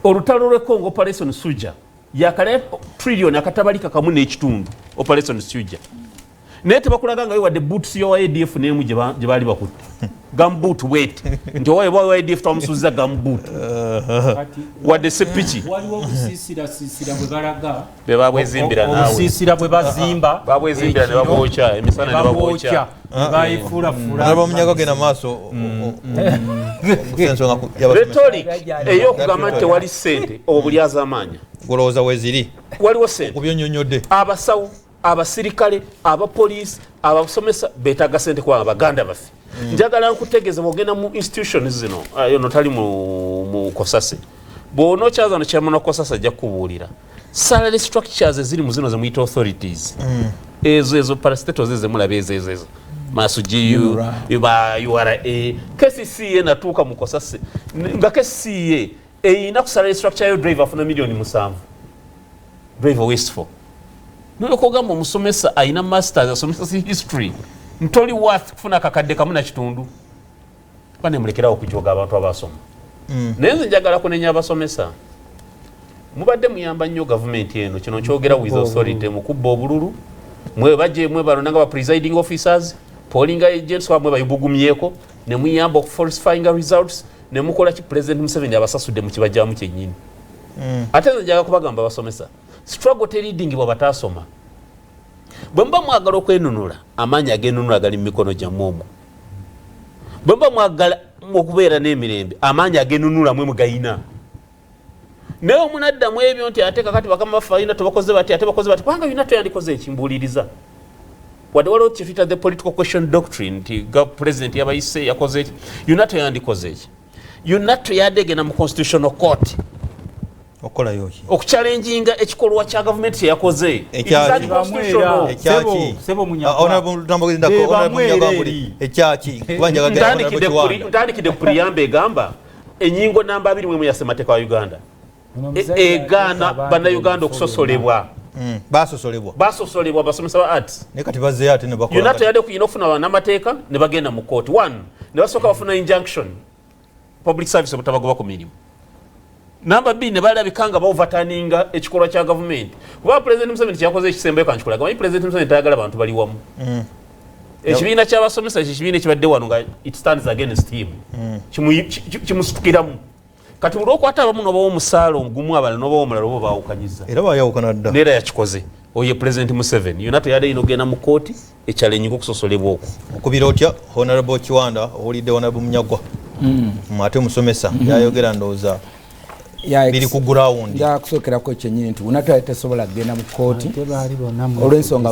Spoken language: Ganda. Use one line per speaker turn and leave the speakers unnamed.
olutalo lwe Congo Operation Suja yakale trillion akatabalika kamu n'ekitundu Operation Suja naye tebakulaga nga wadde boots yo ADF n'emu gye bali bakutte gumboot wait nti owa ADF twamusuuziza gumboot wadde sepiki
waliwo obusiisira bwe balaga
be babwezimbira naawe
obusiisira bwe bazimba
babwezimbira ne babwokya emisana ne babwokya
bayifulafula
abamunyago gena maaso
rhetoric ey'okugamba nti tewali ssente obulyaza amaanya
golowooza weziri
waliwo ssente
kubyonyonyodde
abasawo abasirikale abapoliisi abasomesa beetaaga ssente kuba abaganda baffe njagala nkutegeeza bw'ogenda mu institutions zino yono tali mu kosase bw'onookyaza no kyamana kosase ajja kukubuulira salary structures eziri mu zino ze muyita authorities ezo parastatals ezemulaba ezo masugiyu URA KCCA natuuka mu kosase nga KCCA eyina ku salary structure yo driver afuna $7,000,000 driver wasteful nokogamba omusomesa ayina masters asomesa history ntoli worth kufuna akakadde kamu na kitundu banemulekerawo okujoga abantu abasoma naye nze njagala kunenya abasomesa mubadde muyamba nnyo gavumenti eno kino kyogera with authority mukubba obululu mwe bajje mwe balonanga ba presiding officers polling agents mwe bayibugumyeko ne muyamba falsifying results ne mukola ki President Museveni abasasudde mu kibagyamu kyennyini ate nze njagala kubagamba abasomesa struggle reading bwe batasoma bwemba mwagala okwenunula amaanyi ag'enunula gali mu mikono gyammwe omwo bwemba mwagala okubeera n'emirembe amaanyi ag'enunula mwe mugayina naye omunaddamu ebyo nti ate kakati bakama bafayina tebakoze bati ate bakoze bati kubanga yuna toyandikoze ekimbuuliriza wadde waliwo kyefita the political question doctrine nti president yabayise yakoze eki yuna toyandikoze eki yuna toyandegena mu constitutional court
okola yoki
okuchallenginga ekikolwa kya government yakoze
ekyaki
ntandikidde ku priyamba egamba enyingo namba 2 ya ssemateeka wa Uganda egaana bannayuganda okusosolebwa basosolebwa basomesa ba arts
ne kati bazze ate ne bakola
United yade kuyina okufuna bannamateeka ne bagenda mu court 1 ne basooka bafuna injunction public service obutabagoba ku mirimu namba 2 ne balabikanga ba overturninga ekikolwa kya government kuba President Museveni kyakoze ekisembeyo kanchikola gamba President Museveni tayagala abantu bali wamu ekibiina ky'abasomesa ekibiina ekibadde wano nga it stands against him kimusukiramu kati olwokwata abamu n'obawo omusaala omugumu abala n'obawo omulala oba baawukanyiza
era baayawukana dda
neera yakikoze oye President Museveni yonna teyadde yina ogenda mu kooti ekyalennyinga okusosolebwa okwo
okubira otya Honorable Kiwanda owulidde Honorable Munyagwa ate omusomesa yayogera ndowooza biri ku ground
nja kusookerako ekyennyini nti wonna tesobola kugenda mu kooti olw'ensonga